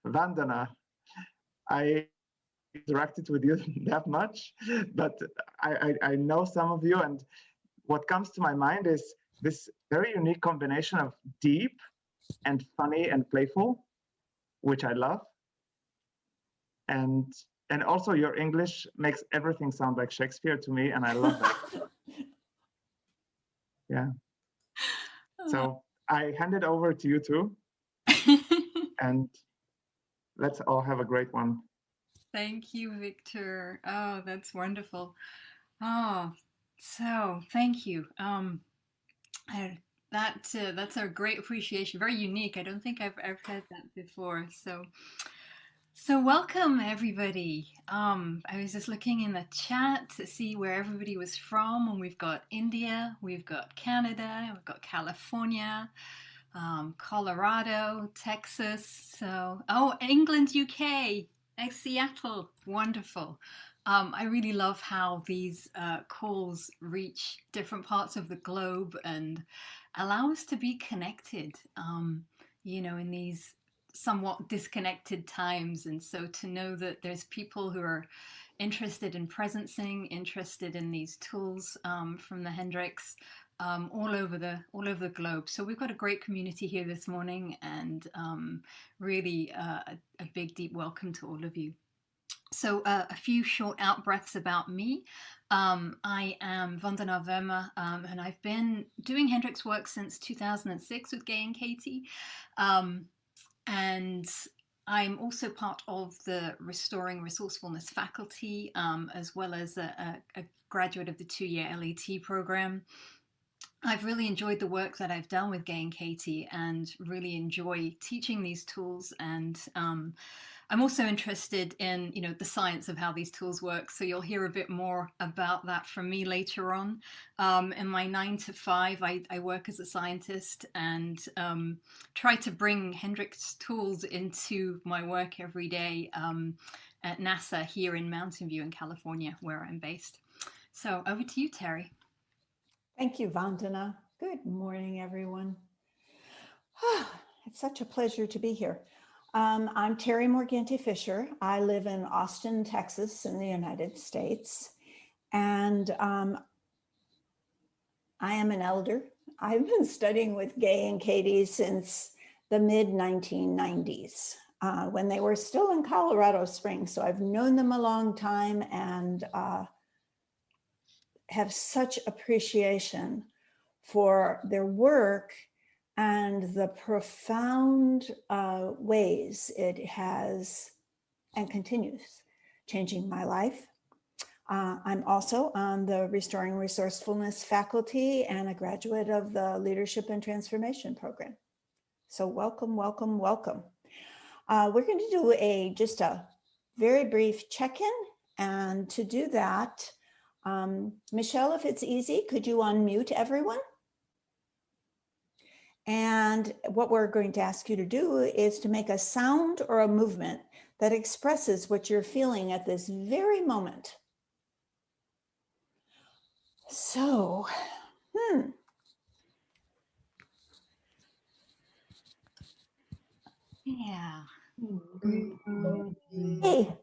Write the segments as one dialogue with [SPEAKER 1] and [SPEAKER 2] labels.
[SPEAKER 1] and Vandana. I interacted with you that much, but I know some of you, and what comes to my mind is this very unique combination of deep and funny and playful, which I love. And also your English makes everything sound like Shakespeare to me, and I love that. Yeah. So I hand it over to you two, and let's all have a great one.
[SPEAKER 2] Thank you, Victor. Oh, that's wonderful. Oh, so thank you. That's a great appreciation. Very unique. I don't think I've ever heard that before. So welcome everybody. I was just looking in the chat to see where everybody was from, and we've got India, we've got Canada, we've got California, Colorado, Texas. So, oh, England, UK, Seattle, wonderful. I really love how these calls reach different parts of the globe and allow us to be connected, in these somewhat disconnected times. And so to know that there's people who are interested in presencing, interested in these tools from the Hendricks, all over the globe. So we've got a great community here this morning, and really a big deep welcome to all of you. So a few short out breaths about me. I am Vandana Verma, and I've been doing Hendricks work since 2006 with Gay and Katie. And I'm also part of the Restoring Resourcefulness faculty, as well as a graduate of the 2-year LET program. I've really enjoyed the work that I've done with Gay and Katie, and really enjoy teaching these tools. And I'm also interested in, the science of how these tools work. So you'll hear a bit more about that from me later on. In my 9 to 5, I work as a scientist and try to bring Hendricks tools into my work every day at NASA here in Mountain View in California, where I'm based. So over to you, Terry.
[SPEAKER 3] Thank you, Vandana. Good morning, everyone. It's such a pleasure to be here. I'm Terry Morganti-Fisher. I live in Austin, Texas, in the United States. And I am an elder. I've been studying with Gay and Katie since the mid-1990s, when they were still in Colorado Springs. So I've known them a long time, and have such appreciation for their work and the profound ways it has and continues changing my life. I'm also on the Restoring Resourcefulness faculty and a graduate of the Leadership and Transformation program. So welcome, welcome, welcome. We're going to do just a very brief check-in, and to do that, Michelle, if it's easy, could you unmute everyone? And what we're going to ask you to do is to make a sound or a movement that expresses what you're feeling at this very moment. So,
[SPEAKER 2] Yeah.
[SPEAKER 3] Hey.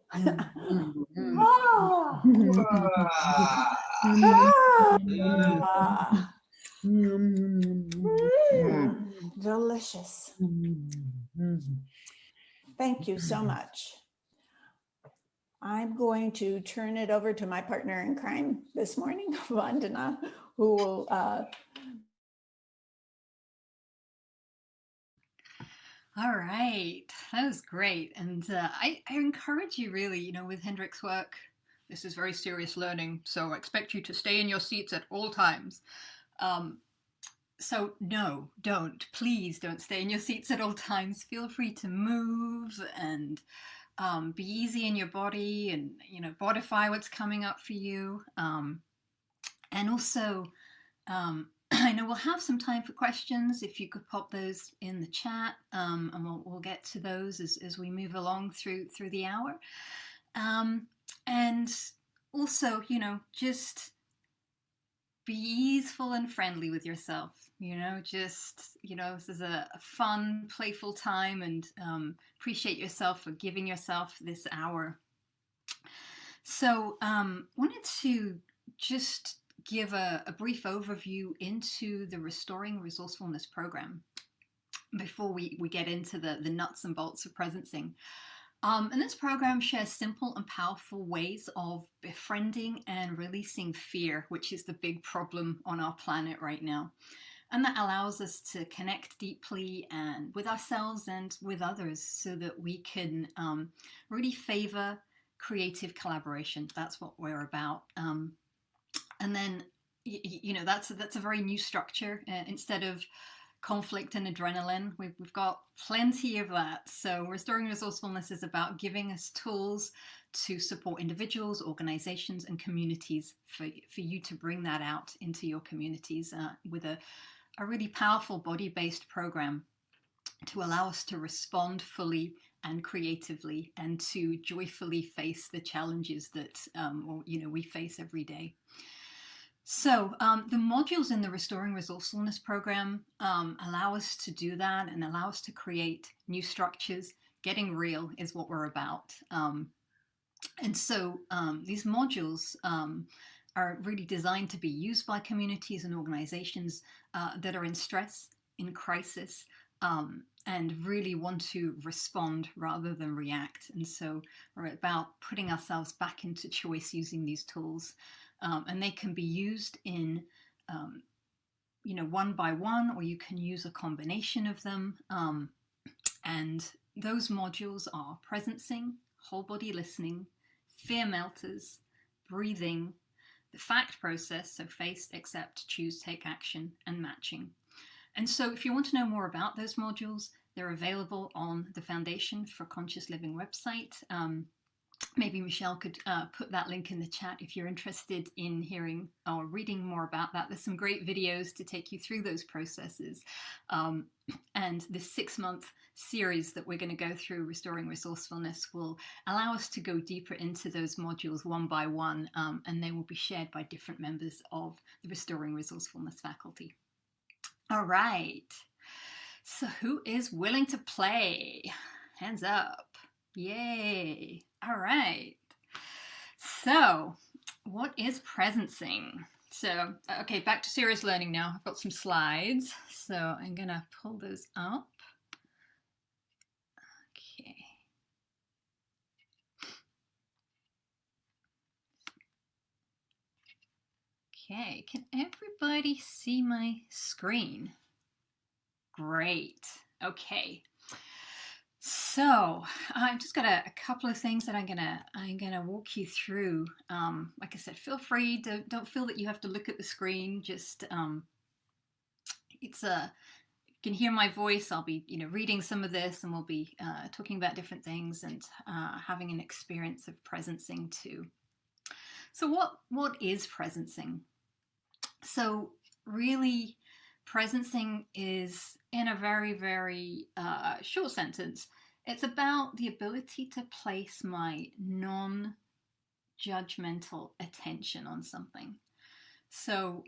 [SPEAKER 3] Delicious. Thank you so much. I'm going to turn it over to my partner in crime this morning, Vandana, who will
[SPEAKER 2] All right, that was great. And I encourage you really, with Hendricks work, this is very serious learning, so I expect you to stay in your seats at all times. So no, please don't stay in your seats at all times. Feel free to move and be easy in your body, and, bodify what's coming up for you. And also, I know we'll have some time for questions. If you could pop those in the chat, and we'll get to those as we move along through the hour. And also, just be easeful and friendly with yourself. Just, this is a fun, playful time, and appreciate yourself for giving yourself this hour. So wanted to just give a brief overview into the Restoring Resourcefulness program before we get into the nuts and bolts of presencing. And this program shares simple and powerful ways of befriending and releasing fear, which is the big problem on our planet right now. And that allows us to connect deeply and with ourselves and with others, so that we can really favor creative collaboration. That's what we're about. And then, that's a very new structure. Instead of conflict and adrenaline, we've got plenty of that. So Restoring Resourcefulness is about giving us tools to support individuals, organizations, and communities for you to bring that out into your communities with a really powerful body-based program to allow us to respond fully and creatively, and to joyfully face the challenges that we face every day. So the modules in the Restoring Resourcefulness program allow us to do that and allow us to create new structures. Getting real is what we're about. And so these modules are really designed to be used by communities and organizations that are in stress, in crisis, and really want to respond rather than react. And so we're about putting ourselves back into choice using these tools. And they can be used in, one by one, or you can use a combination of them. And those modules are presencing, whole body listening, fear melters, breathing, the fact process, so face, accept, choose, take action, and matching. And so if you want to know more about those modules, they're available on the Foundation for Conscious Living website. Maybe Michelle could put that link in the chat if you're interested in hearing or reading more about that. There's some great videos to take you through those processes. And this 6-month series that we're going to go through, Restoring Resourcefulness, will allow us to go deeper into those modules one by one, and they will be shared by different members of the Restoring Resourcefulness faculty. All right. So who is willing to play? Hands up. Yay. All right. So what is presencing? So, okay, back to serious learning now. I've got some slides, so I'm going to pull those up. Okay. Okay, can everybody see my screen? Great. Okay. So I've just got a couple of things that I'm gonna walk you through. Like I said, feel free to don't feel that you have to look at the screen. Just you can hear my voice. I'll be reading some of this, and we'll be talking about different things and having an experience of presencing too. So what is presencing? So really, presencing is, in a very, very short sentence, it's about the ability to place my non-judgmental attention on something. So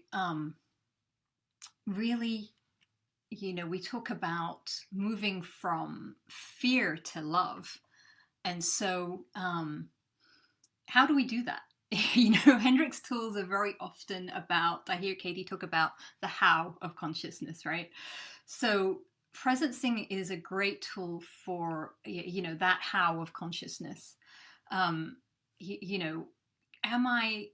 [SPEAKER 2] really, we talk about moving from fear to love. And so how do we do that? Hendrik's tools are very often about, I hear Katie talk about the how of consciousness, right? So presencing is a great tool for, that how of consciousness. Am I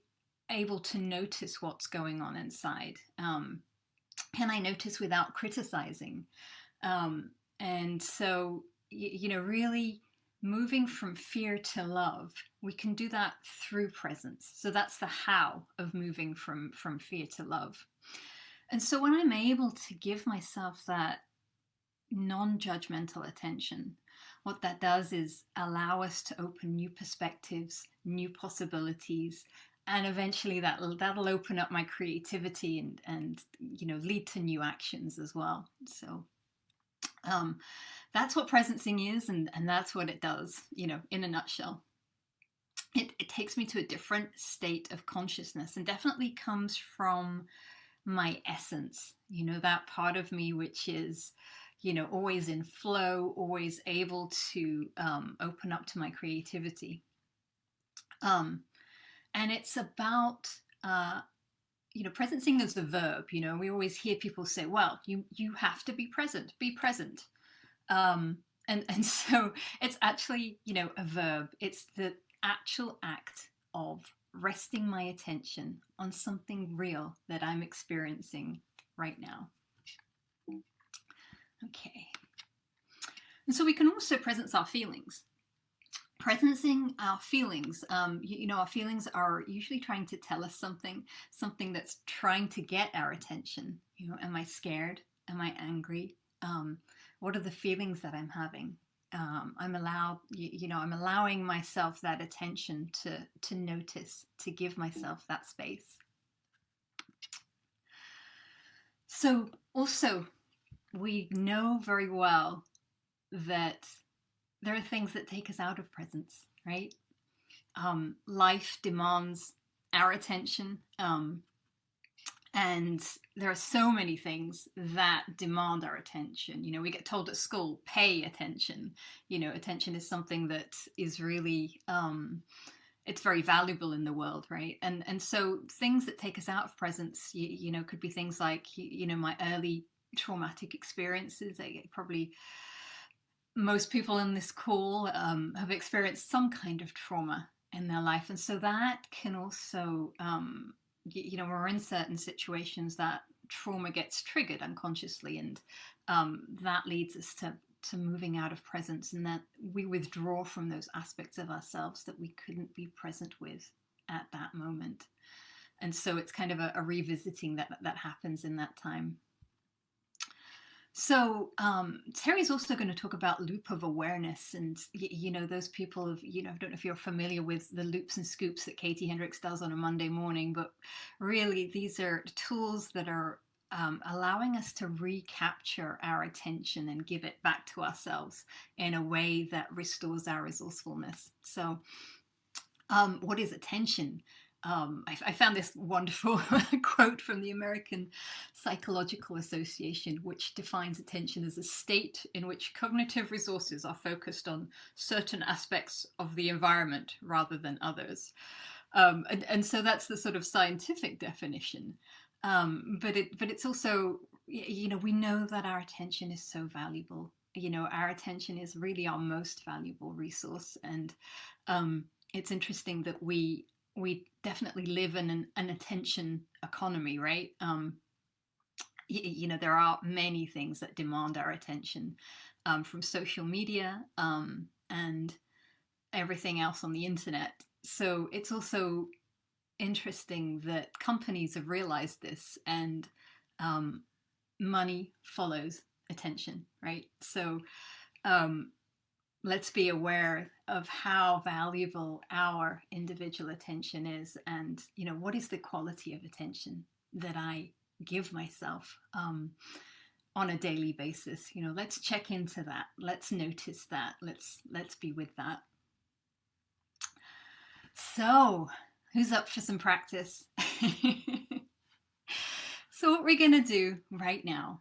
[SPEAKER 2] able to notice what's going on inside? Can I notice without criticizing? And so, really moving from fear to love, we can do that through presence. So that's the how of moving from fear to love. And so when I'm able to give myself that non-judgmental attention, what that does is allow us to open new perspectives, new possibilities, and eventually that'll open up my creativity and lead to new actions as well. So that's what presencing is, and that's what it does, in a nutshell. it takes me to a different state of consciousness, and definitely comes from my essence, that part of me which is, always in flow, always able to open up to my creativity. And it's about, presencing as the verb. We always hear people say, well, you have to be present, be present. And so it's actually, a verb. It's the actual act of resting my attention on something real that I'm experiencing right now. Okay. And so we can also presence our feelings. Presencing our feelings, our feelings are usually trying to tell us something that's trying to get our attention. Am I scared? Am I angry? What are the feelings that I'm having? I'm allowing myself that attention to notice, to give myself that space. So also, we know very well that there are things that take us out of presence, right? Life demands our attention. And there are so many things that demand our attention. We get told at school, pay attention. Attention is something that is really, it's very valuable in the world, right? And so things that take us out of presence, could be things like, my early traumatic experiences. Probably most people in this call have experienced some kind of trauma in their life. And so that can also, we're in certain situations that trauma gets triggered unconsciously, and that leads us to moving out of presence, and that we withdraw from those aspects of ourselves that we couldn't be present with at that moment. And so it's kind of a revisiting that happens in that time. So Terry's also going to talk about loop of awareness, and those people of, I don't know if you're familiar with the loops and scoops that Katie Hendricks does on a Monday morning, but really these are tools that are allowing us to recapture our attention and give it back to ourselves in a way that restores our resourcefulness. So what is attention? I found this wonderful quote from the American Psychological Association, which defines attention as a state in which cognitive resources are focused on certain aspects of the environment rather than others. And so that's the sort of scientific definition. But it's also, we know that our attention is so valuable. Our attention is really our most valuable resource. And it's interesting that we definitely live in an attention economy, right? There are many things that demand our attention, from social media and everything else on the internet. So it's also interesting that companies have realized this, and money follows attention, right? So let's be aware of how valuable our individual attention is, and what is the quality of attention that I give myself on a daily basis. Let's check into that. Let's notice that. Let's be with that. So who's up for some practice? So what we're going to do right now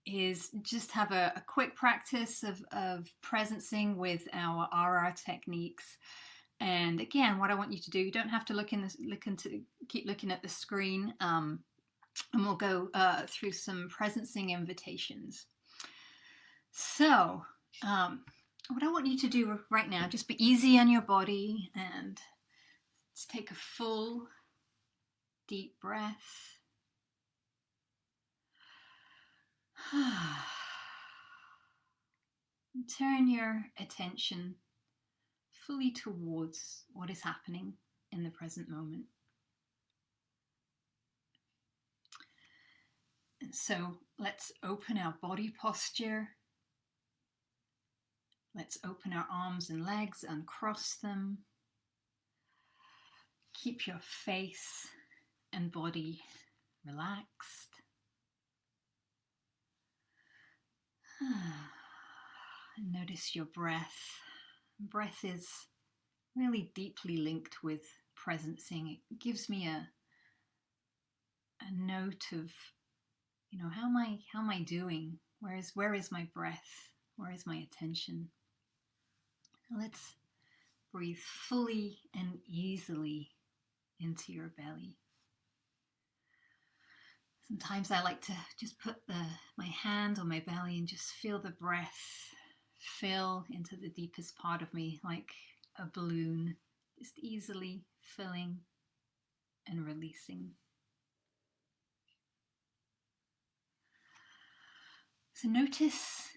[SPEAKER 2] is just have a quick practice of presencing with our RR techniques. And again, what I want you to do, you don't have to keep looking at the screen, and we'll go through some presencing invitations. So what I want you to do right now, just be easy on your body, and let's take a full deep breath. Turn your attention fully towards what is happening in the present moment. And so let's open our body posture. Let's open our arms and legs, uncross them. Keep your face and body relaxed. And notice your breath. Breath is really deeply linked with presencing. It gives me a note of, you know, how am I doing? Where is my breath? Where is my attention? Let's breathe fully and easily into your belly. Sometimes I like to just put my hand on my belly and just feel the breath fill into the deepest part of me, like a balloon, just easily filling and releasing. So notice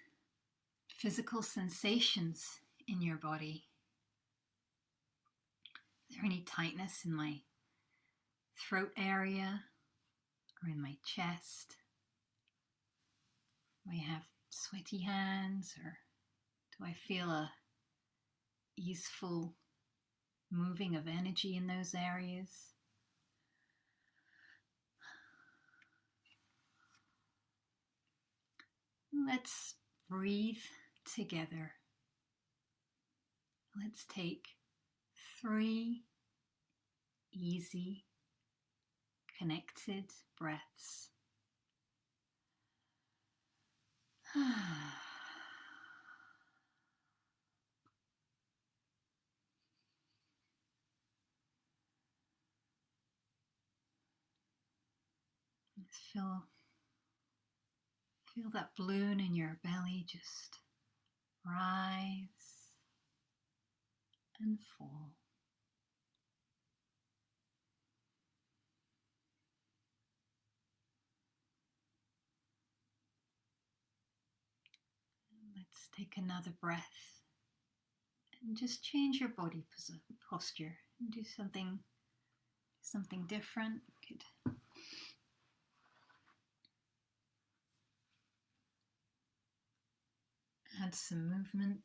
[SPEAKER 2] physical sensations in your body. Is there any tightness in my throat area or in my chest? Do I have sweaty hands, or do I feel a easeful moving of energy in those areas? Let's breathe together. Let's take 3 easy, connected breaths. Feel that balloon in your belly just rise and fall. Let's take another breath and just change your body posture and do something different. Good. Add some movement.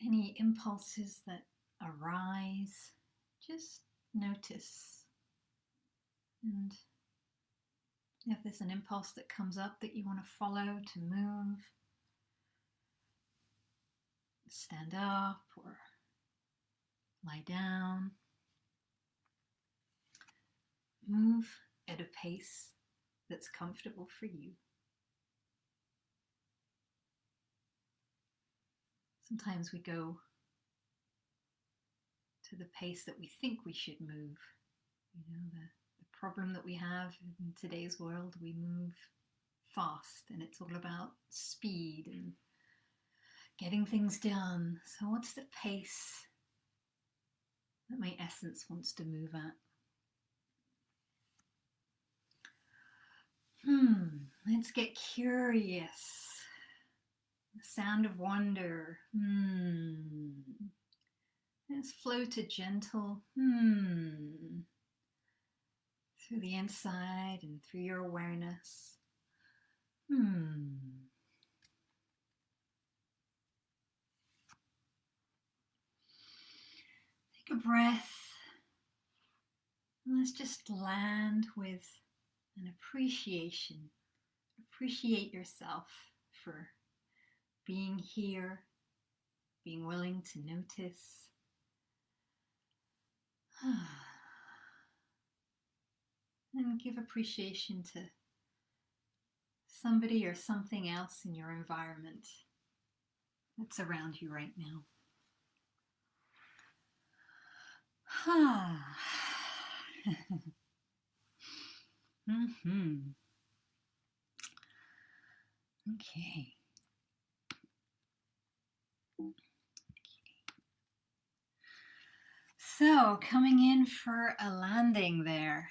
[SPEAKER 2] Any impulses that arise, just notice. And if there's an impulse that comes up that you want to follow, to move, stand up or lie down, move at a pace that's comfortable for you. Sometimes we go to the pace that we think we should move. You know, the problem that we have in today's world, we move fast and it's all about speed and getting things done. So what's the pace that my essence wants to move at? Let's get curious. The sound of wonder. Let's float a gentle through the inside and through your awareness. Take a breath. And let's just land with an appreciation. Appreciate yourself for being here, being willing to notice. And give appreciation to somebody or something else in your environment that's around you right now. Okay. So, coming in for a landing there.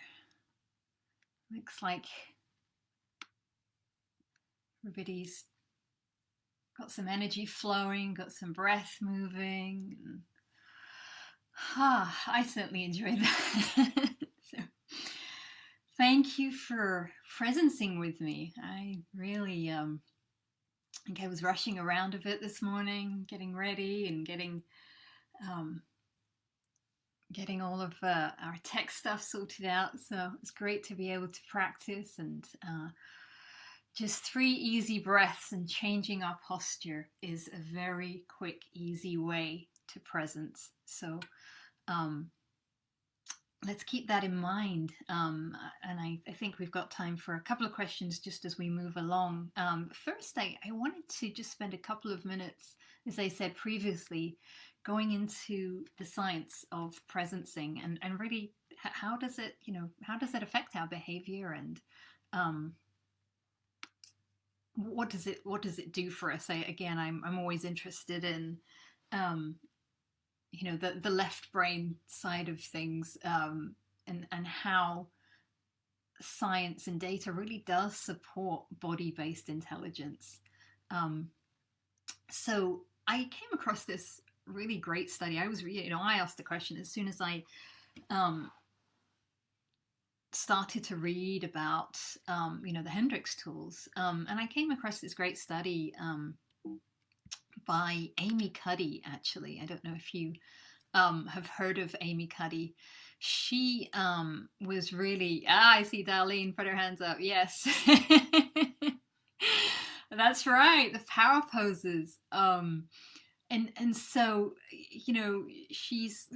[SPEAKER 2] Looks like everybody's got some energy flowing, got some breath moving. I certainly enjoyed that. So, thank you for presencing with me. I really think I was rushing around a bit this morning, getting ready and getting all of our tech stuff sorted out. So it's great to be able to practice and just 3 easy breaths, and changing our posture is a very quick, easy way to presence. So let's keep that in mind. And I think we've got time for a couple of questions just as we move along. First, I wanted to just spend a couple of minutes, as I said previously, going into the science of presencing and really how does it, how does it affect our behavior, and what does it do for us? I'm always interested in the left brain side of things, and how science and data really does support body-based intelligence. So I came across this really great study. I asked the question as soon as I started to read about the Hendrix tools, and I came across this great study by Amy Cuddy. Actually, I don't know if you have heard of Amy Cuddy. She was really, I see Darlene put her hands up. Yes. That's right, the power poses. And so, she's,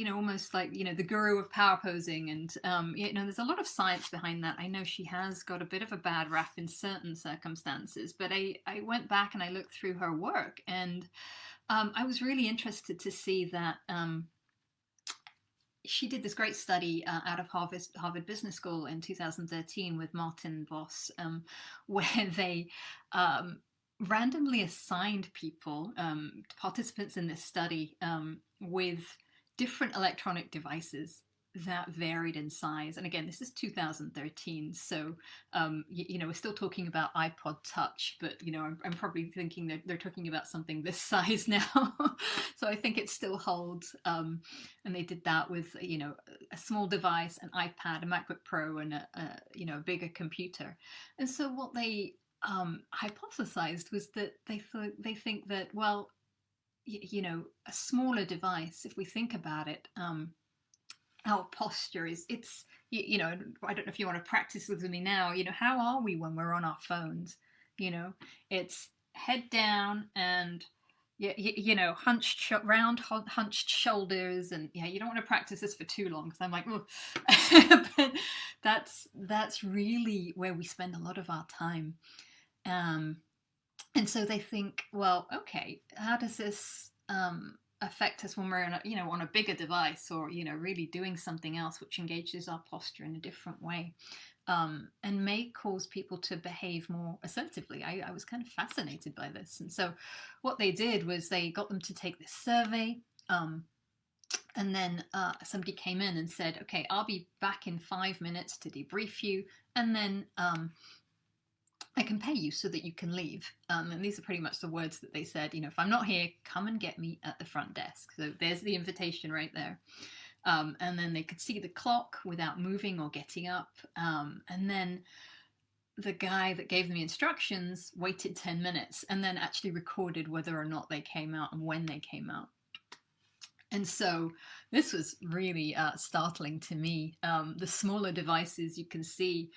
[SPEAKER 2] almost like, the guru of power posing. And, there's a lot of science behind that. I know she has got a bit of a bad rap in certain circumstances, but I went back and I looked through her work, and I was really interested to see that she did this great study out of Harvard Business School in 2013 with Martin Voss, where they randomly assigned people, participants in this study, with different electronic devices that varied in size. And again, this is 2013, so we're still talking about iPod Touch, but I'm probably thinking that they're talking about something this size now. So I think it still holds. And they did that with a small device, an iPad, a MacBook Pro, and a bigger computer. And so what they hypothesized was that they think that, well, a smaller device, if we think about it, our posture is, I don't know if you want to practice with me now, how are we when we're on our phones? It's head down and hunched shoulders, and you don't want to practice this for too long because I'm like, but that's really where we spend a lot of our time. And so they think, well, okay, how does this affect us when we're on a bigger device, or really doing something else which engages our posture in a different way, and may cause people to behave more assertively. I was kind of fascinated by this. And so what they did was they got them to take this survey, and then somebody came in and said, okay, I'll be back in 5 minutes to debrief you, and then I can pay you so that you can leave. And these are pretty much the words that they said. If I'm not here, come and get me at the front desk. So there's the invitation right there. And then they could see the clock without moving or getting up. And then the guy that gave them the instructions waited 10 minutes and then actually recorded whether or not they came out and when they came out. And so this was really startling to me. The smaller devices, you can see,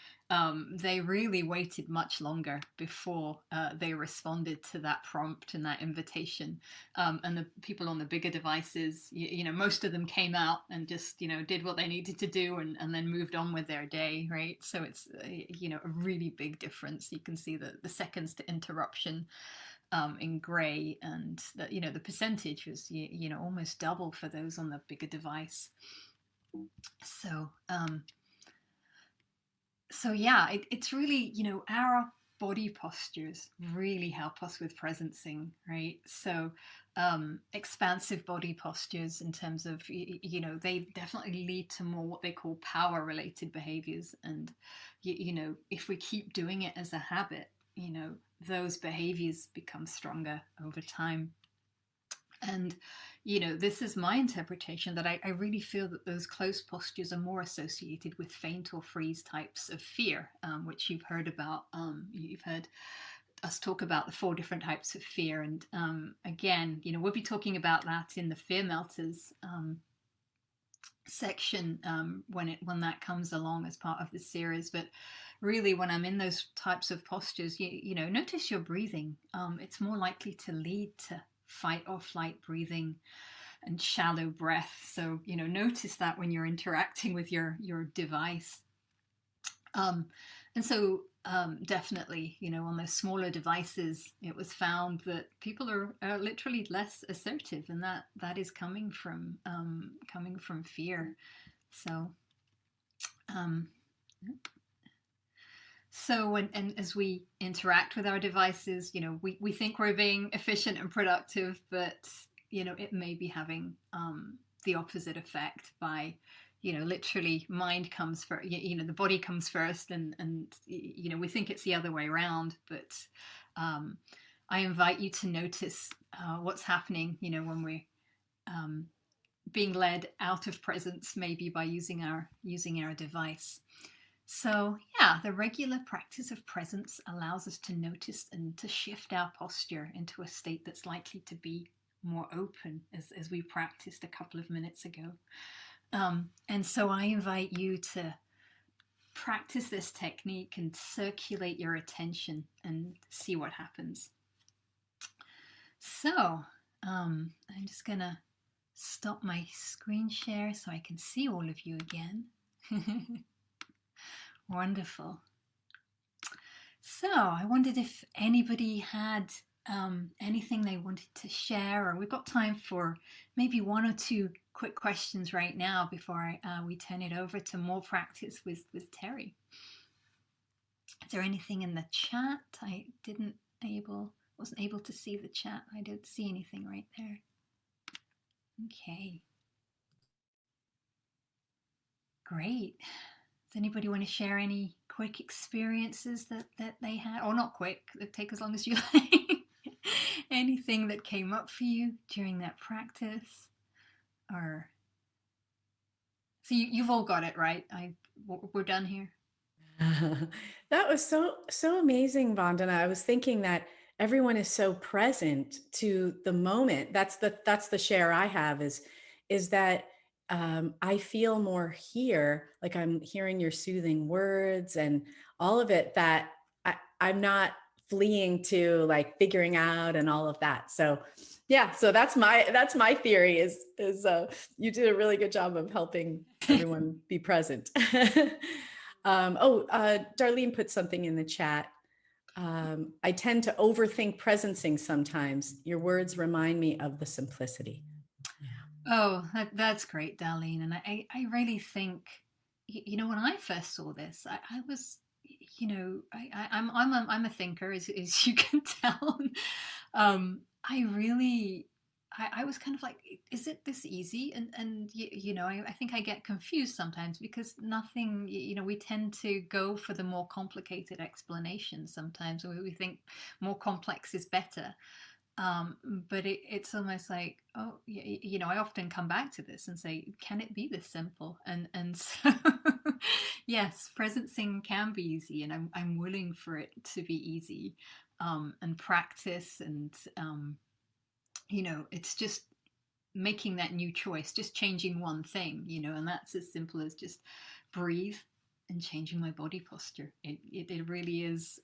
[SPEAKER 2] they really waited much longer before they responded to that prompt and that invitation. And the people on the bigger devices, most of them came out and just, did what they needed to do and then moved on with their day, right? So it's, a really big difference. You can see the seconds to interruption in grey, and the percentage was almost double for those on the bigger device. So it's really, our body postures really help us with presencing, right? So expansive body postures, in terms of they definitely lead to more what they call power related behaviors, and if we keep doing it as a habit, those behaviors become stronger over time. And this is my interpretation, that I really feel that those close postures are more associated with faint or freeze types of fear, which you've heard about. You've heard us talk about the 4 different types of fear, and again, we'll be talking about that in the fear melters section when that comes along as part of the series. But really, when I'm in those types of postures, you know, notice your breathing. It's more likely to lead to fight or flight breathing and shallow breath. So, you know, notice that when you're interacting with your device. And so definitely, you know, on those smaller devices, it was found that people are literally less assertive, and that is coming from fear. So, and as we interact with our devices, you know, we think we're being efficient and productive, but you know, it may be having the opposite effect by, you know, literally mind comes first, you know, the body comes first, and you know, we think it's the other way around. But I invite you to notice what's happening, you know, when we're being led out of presence, maybe by using our device. So yeah, the regular practice of presence allows us to notice and to shift our posture into a state that's likely to be more open, as we practiced a couple of minutes ago. And so I invite you to practice this technique and circulate your attention and see what happens. So I'm just gonna stop my screen share so I can see all of you again. Wonderful. So I wondered if anybody had anything they wanted to share, or we've got time for maybe one or two quick questions right now before we turn it over to more practice with Terry. Is there anything in the chat? I wasn't able to see the chat. I didn't see anything right there. Okay. Great. Does anybody want to share any quick experiences that they had? Or not quick, take as long as you like. Anything that came up for you during that practice? Or so you've all got it, right? We're done here.
[SPEAKER 4] That was so amazing, Vandana. I was thinking that everyone is so present to the moment. That's the share I have is that I feel more here, like I'm hearing your soothing words and all of it, that I'm not fleeing to like figuring out and all of that. So yeah, so that's my theory is you did a really good job of helping everyone be present. Darlene put something in the chat. I tend to overthink presencing sometimes. Your words remind me of the simplicity.
[SPEAKER 2] Oh, that's great, Darlene. And I really think, you know, when I first saw this, I was, you know, I'm a thinker, as you can tell. I was kind of like, is it this easy? And you know, I think I get confused sometimes because nothing, you know, we tend to go for the more complicated explanation sometimes, or we think more complex is better. But it's almost like, oh, you know, I often come back to this and say, can it be this simple? And so, yes, presencing can be easy, and I'm willing for it to be easy, and practice, and you know, it's just making that new choice, just changing one thing, you know, and that's as simple as just breathe and changing my body posture. It really is.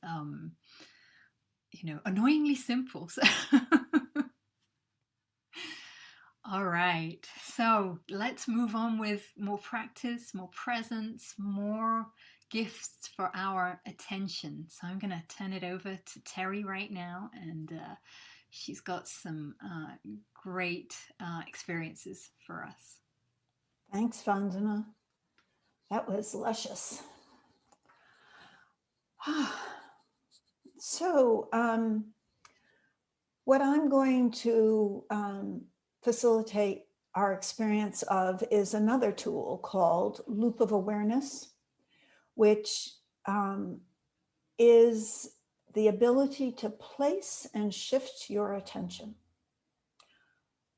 [SPEAKER 2] You know, annoyingly simple. So all right, so let's move on with more practice, more presence, more gifts for our attention. So I'm going to turn it over to Terry right now, and she's got some great experiences for us.
[SPEAKER 3] Thanks, Vandana. That was luscious. So what I'm going to facilitate our experience of is another tool called Loop of Awareness, which is the ability to place and shift your attention.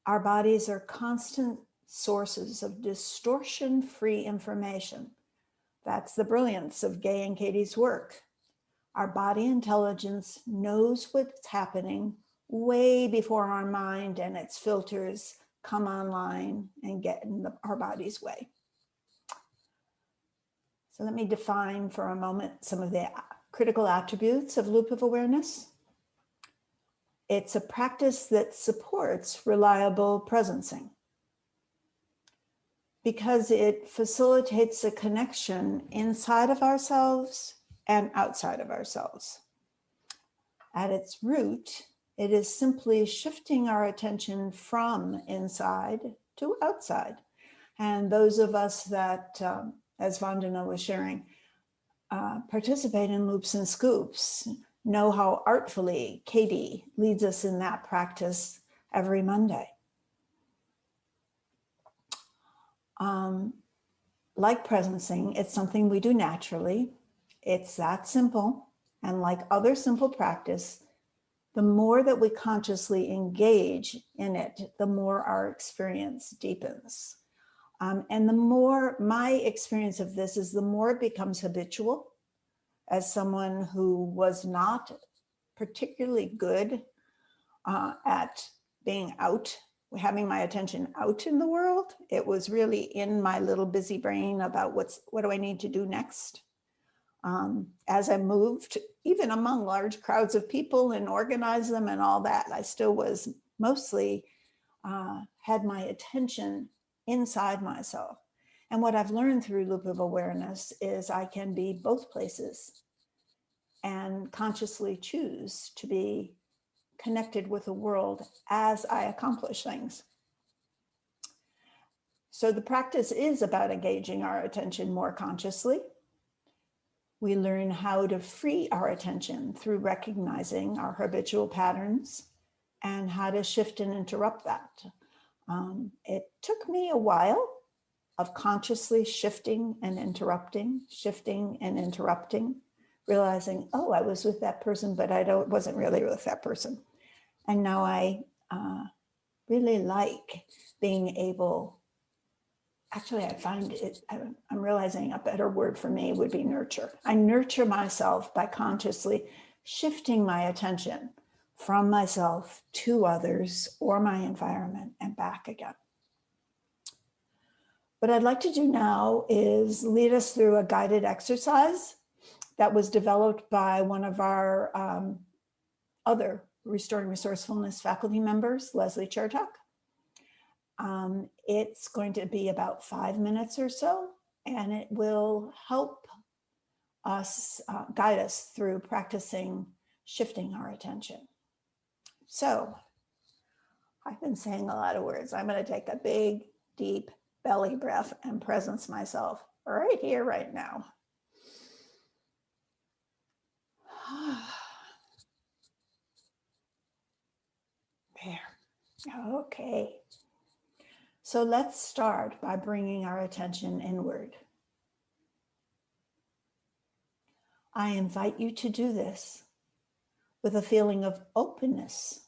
[SPEAKER 3] Our bodies are constant sources of distortion-free information. That's the brilliance of Gay and Katie's work. Our body intelligence knows what's happening way before our mind and its filters come online and get in our body's way. So let me define for a moment some of the critical attributes of loop of awareness. It's a practice that supports reliable presencing because it facilitates a connection inside of ourselves and outside of ourselves. At its root, it is simply shifting our attention from inside to outside. And those of us that, as Vandana was sharing, participate in loops and scoops know how artfully Cuddy leads us in that practice every Monday. Like presencing, it's something we do naturally. It's that simple. And like other simple practice, the more that we consciously engage in it, the more our experience deepens. And the more my experience of this is, the more it becomes habitual. As someone who was not particularly good at being out, having my attention out in the world, it was really in my little busy brain about what do I need to do next. As I moved, even among large crowds of people and organized them and all that, I still was mostly had my attention inside myself. And what I've learned through loop of awareness is I can be both places and consciously choose to be connected with the world as I accomplish things. So the practice is about engaging our attention more consciously. We learn how to free our attention through recognizing our habitual patterns and how to shift and interrupt that. It took me a while of consciously shifting and interrupting, realizing, oh, I was with that person, but wasn't really with that person. And now I really like being able, actually, I find it, I'm realizing a better word for me would be nurture. I nurture myself by consciously shifting my attention from myself to others or my environment and back again. What I'd like to do now is lead us through a guided exercise that was developed by one of our other Restoring Resourcefulness faculty members, Leslie Chertok. It's going to be about 5 minutes or so, and it will help us, guide us through practicing shifting our attention. So I've been saying a lot of words. I'm going to take a big, deep belly breath and presence myself right here, right now. There. Okay. So let's start by bringing our attention inward. I invite you to do this with a feeling of openness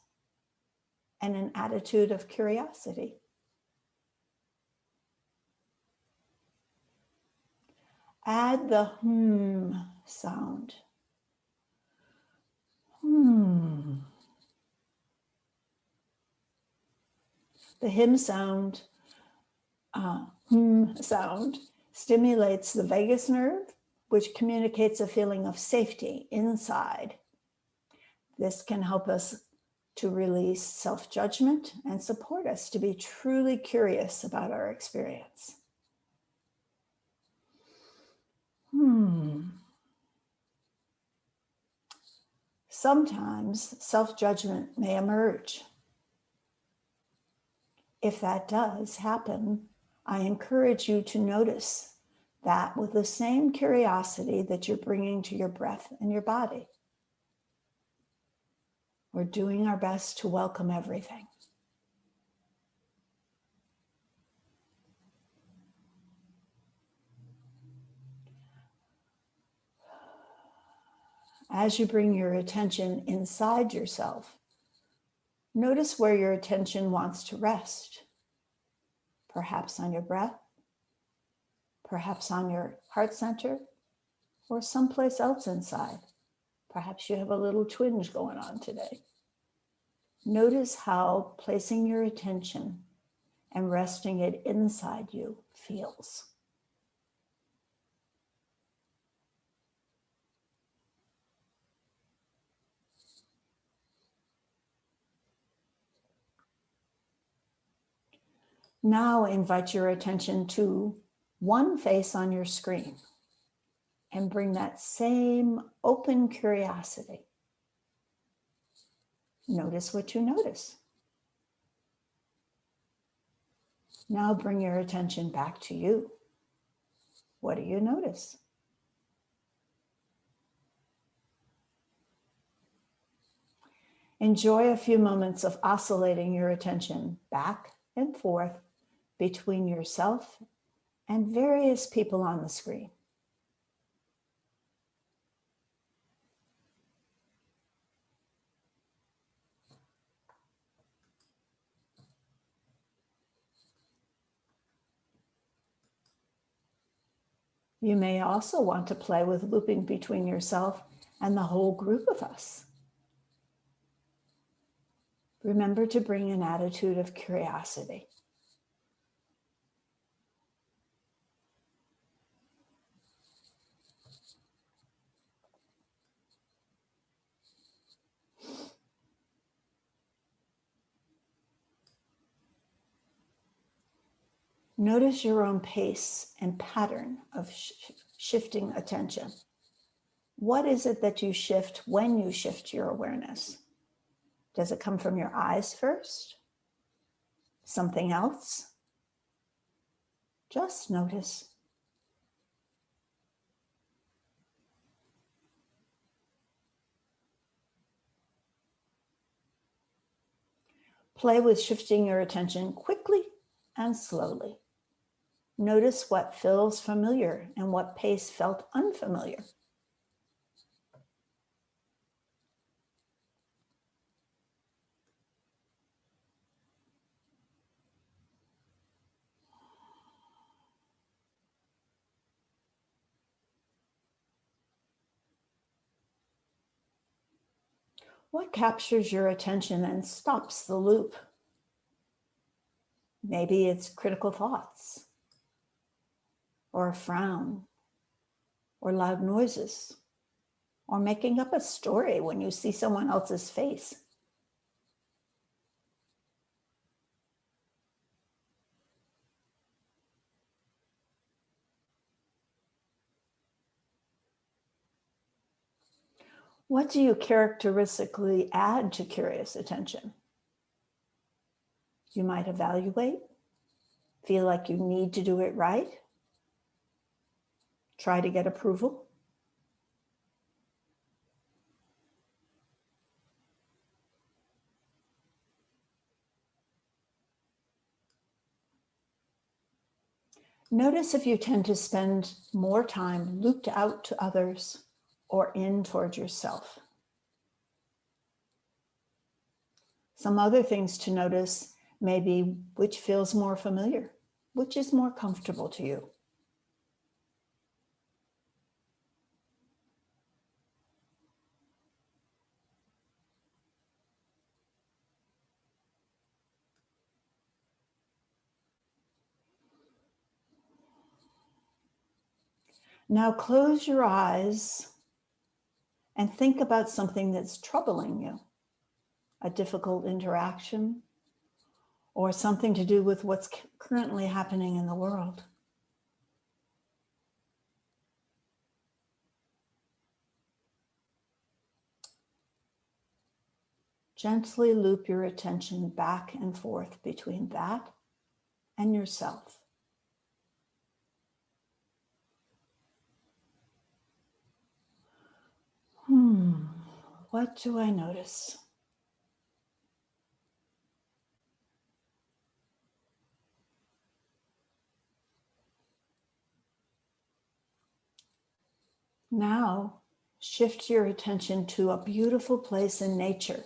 [SPEAKER 3] and an attitude of curiosity. Add the sound. The sound, sound stimulates the vagus nerve, which communicates a feeling of safety inside. This can help us to release self-judgment and support us to be truly curious about our experience. Sometimes self-judgment may emerge. If that does happen, I encourage you to notice that with the same curiosity that you're bringing to your breath and your body. We're doing our best to welcome everything. As you bring your attention inside yourself, notice where your attention wants to rest. Perhaps on your breath, perhaps on your heart center, or someplace else inside. Perhaps you have a little twinge going on today. Notice how placing your attention and resting it inside you feels. Now invite your attention to one face on your screen and bring that same open curiosity. Notice what you notice. Now bring your attention back to you. What do you notice? Enjoy a few moments of oscillating your attention back and forth between yourself and various people on the screen. You may also want to play with looping between yourself and the whole group of us. Remember to bring an attitude of curiosity. Notice your own pace and pattern of shifting attention. What is it that you shift when you shift your awareness? Does it come from your eyes first? Something else? Just notice. Play with shifting your attention quickly and slowly. Notice what feels familiar and what pace felt unfamiliar. What captures your attention and stops the loop? Maybe it's critical thoughts, or a frown, or loud noises, or making up a story when you see someone else's face. What do you characteristically add to curious attention? You might evaluate, feel like you need to do it right, try to get approval. Notice if you tend to spend more time looped out to others or in toward yourself. Some other things to notice may be which feels more familiar, which is more comfortable to you. Now close your eyes and think about something that's troubling you, a difficult interaction, or something to do with what's currently happening in the world. Gently loop your attention back and forth between that and yourself. What do I notice? Now, shift your attention to a beautiful place in nature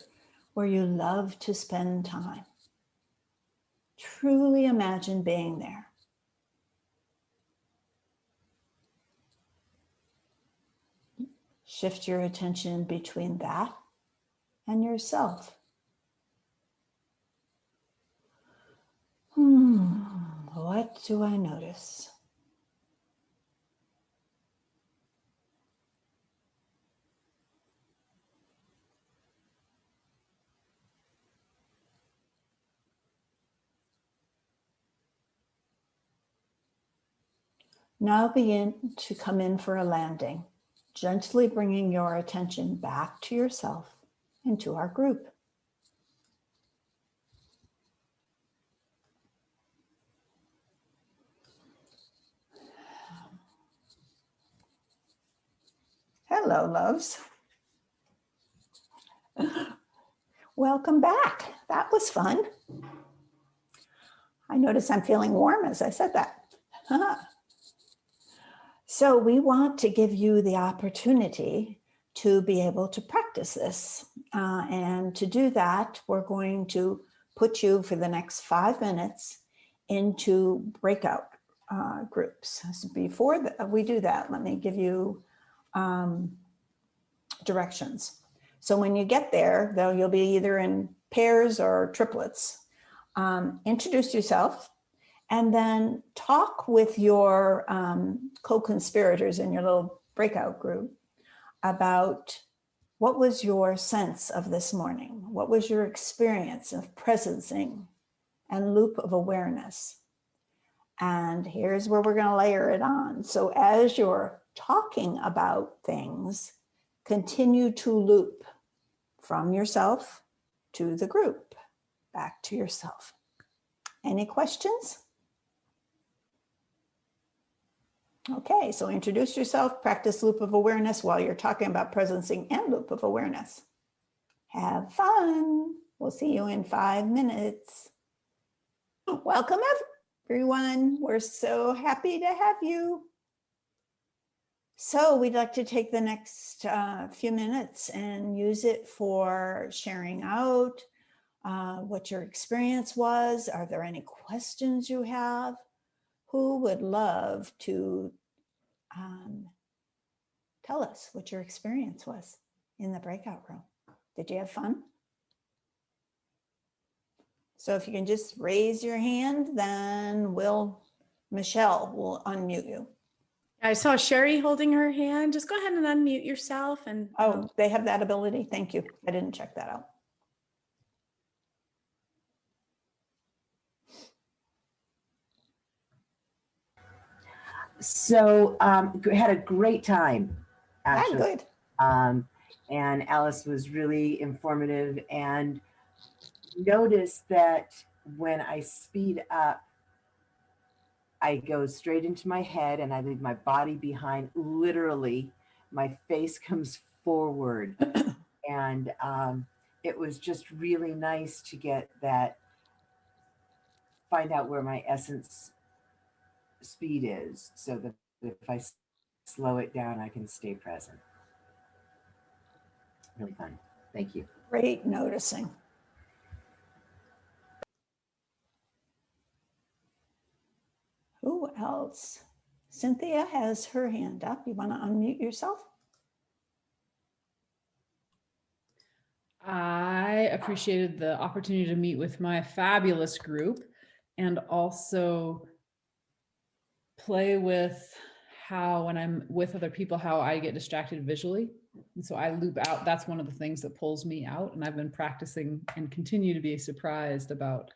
[SPEAKER 3] where you love to spend time. Truly imagine being there. Shift your attention between that and yourself. What do I notice? Now begin to come in for a landing, gently bringing your attention back to yourself and to our group. Hello, loves. Welcome back. That was fun. I notice I'm feeling warm as I said that. So we want to give you the opportunity to be able to practice this. And to do that, we're going to put you for the next 5 minutes into breakout groups. So before we do that, let me give you directions. So when you get there, though, you'll be either in pairs or triplets. Introduce yourself and then talk with your co-conspirators in your little breakout group about what was your sense of this morning? What was your experience of presencing and loop of awareness? And here's where we're going to layer it on. So as you're talking about things, continue to loop from yourself to the group, back to yourself. Any questions? Okay, so introduce yourself, practice loop of awareness while you're talking about presencing and loop of awareness. Have fun. We'll see you in 5 minutes. Welcome, everyone. We're so happy to have you. So we'd like to take the next few minutes and use it for sharing out what your experience was. Are there any questions you have? Who would love to tell us what your experience was in the breakout room? Did you have fun? So if you can just raise your hand, then Michelle will unmute you.
[SPEAKER 4] I saw Sherry holding her hand. Just go ahead and unmute yourself. And
[SPEAKER 3] Oh, they have that ability. Thank you. I didn't check that out.
[SPEAKER 5] So had a great time, actually.
[SPEAKER 3] Good.
[SPEAKER 5] And Alice was really informative, and noticed that when I speed up, I go straight into my head and I leave my body behind. Literally, my face comes forward. And it was just really nice to get that, find out where my essence speed is, so that if I slow it down, I can stay present. Really fun. Thank you.
[SPEAKER 3] Great noticing. Who else? Cynthia has her hand up. You want to unmute yourself?
[SPEAKER 6] I appreciated the opportunity to meet with my fabulous group and also play with how, when I'm with other people, how I get distracted visually. And so I loop out. That's one of the things that pulls me out. And I've been practicing and continue to be surprised about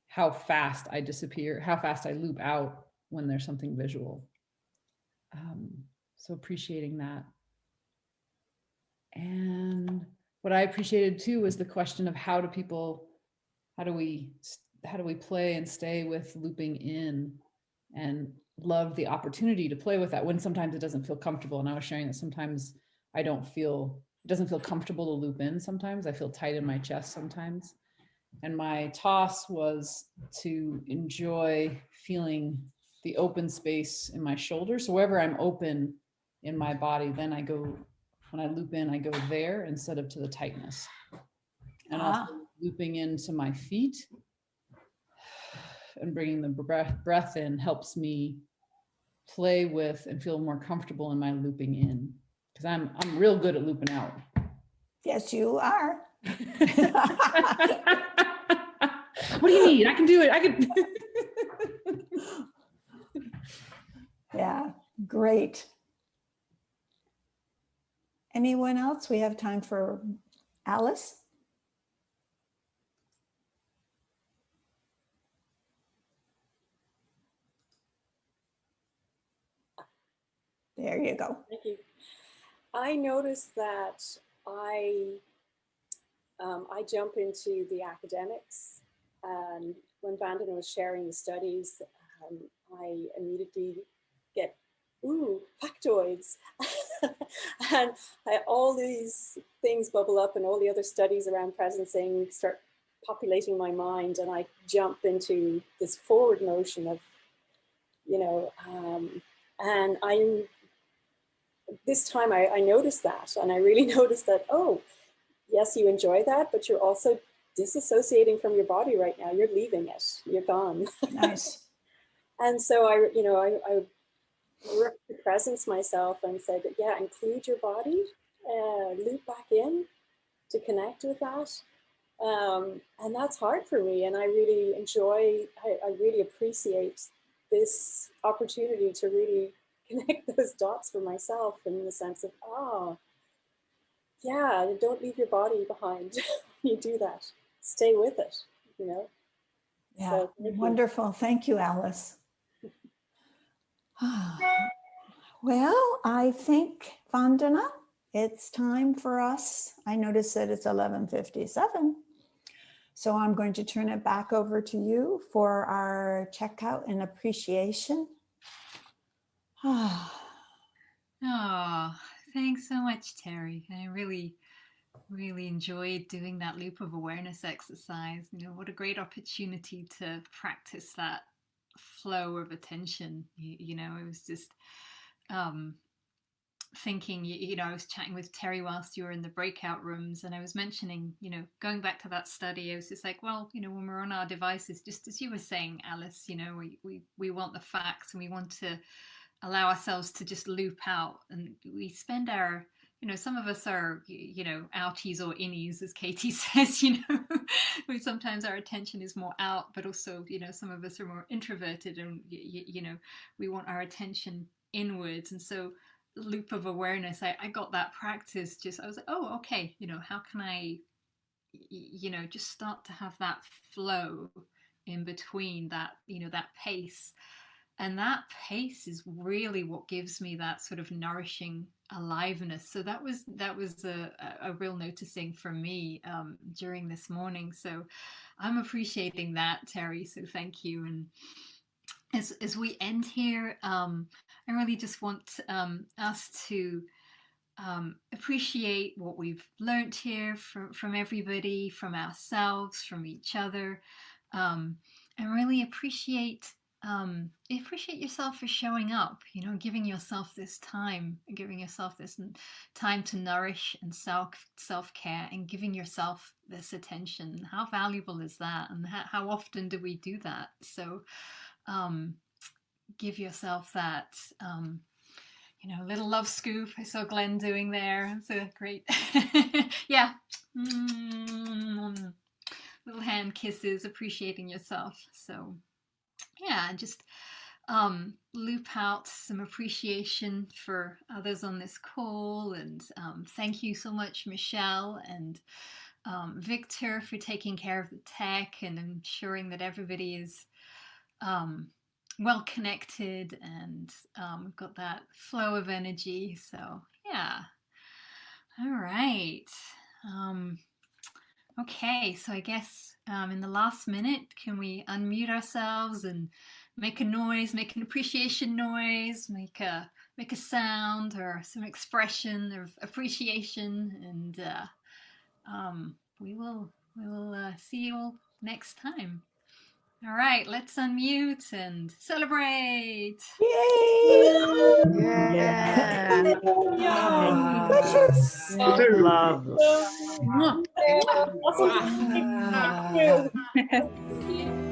[SPEAKER 6] how fast I disappear, how fast I loop out when there's something visual. So appreciating that. And what I appreciated too was the question of how do we play and stay with looping in, and love the opportunity to play with that when sometimes it doesn't feel comfortable. And I was sharing that sometimes it doesn't feel comfortable to loop in. Sometimes I feel tight in my chest sometimes. And my toss was to enjoy feeling the open space in my shoulders. So wherever I'm open in my body, then I go, when I loop in, I go there instead of to the tightness. And also looping into my feet and bringing the breath in helps me play with and feel more comfortable in my looping in, because I'm real good at looping out.
[SPEAKER 3] Yes, you are.
[SPEAKER 6] What do you need? I can do it. I can.
[SPEAKER 3] Yeah, great. Anyone else? We have time for Alice. There you go.
[SPEAKER 7] Thank you. I noticed that I jump into the academics, and when Vandana was sharing the studies, I immediately get, ooh, factoids. And all these things bubble up, and all the other studies around presencing start populating my mind, and I jump into this forward motion of, and this time I noticed that, and I really noticed that, oh, yes, you enjoy that, but you're also disassociating from your body right now. You're leaving it. You're gone.
[SPEAKER 3] Nice.
[SPEAKER 7] And so I worked to presence myself and said, yeah, include your body, loop back in to connect with that. And that's hard for me. And I really enjoy, I really appreciate this opportunity to really connect those dots for myself in the sense of, yeah, don't leave your body behind when you do that. Stay with it,
[SPEAKER 3] Yeah,
[SPEAKER 7] So,
[SPEAKER 3] wonderful. Thank you, Alice. Well, I think, Vandana, it's time for us. I noticed that it's 11:57. So I'm going to turn it back over to you for our checkout and appreciation.
[SPEAKER 2] Oh, thanks so much, Terry. I really enjoyed doing that loop of awareness exercise. What a great opportunity to practice that flow of attention. It was just thinking, I was chatting with Terry whilst you were in the breakout rooms, and I was mentioning, going back to that study, I was just like, well, when we're on our devices, just as you were saying, Alice, we want the facts, and we want to allow ourselves to just loop out, and we spend our, some of us are, outies or innies, as Katie says, sometimes our attention is more out, but also, some of us are more introverted, and, we want our attention inwards. And so loop of awareness, I got that practice. I was like, oh, okay, how can I, just start to have that flow in between that, that pace. And that pace is really what gives me that sort of nourishing aliveness. So that was a real noticing for me during this morning. So I'm appreciating that, Terry. So thank you. And as we end here, I really just want us to appreciate what we've learned here from everybody, from ourselves, from each other, and really appreciate yourself for showing up, giving yourself this time to nourish and self-care, and giving yourself this attention. How valuable is that? And how often do we do that? So give yourself that little love scoop. I saw Glenn doing there. It's a great yeah, little hand kisses, appreciating yourself. So yeah, just loop out some appreciation for others on this call. And thank you so much, Michelle and Victor, for taking care of the tech and ensuring that everybody is well connected, and we've got that flow of energy. So yeah, all right. Okay, so I guess in the last minute, can we unmute ourselves and make a noise, make an appreciation noise, make a sound or some expression of appreciation, and we will see you all next time. All right, let's unmute and celebrate.
[SPEAKER 3] Yay!
[SPEAKER 1] Yeah.
[SPEAKER 3] Precious.
[SPEAKER 1] Love.
[SPEAKER 7] Awesome. Thank you.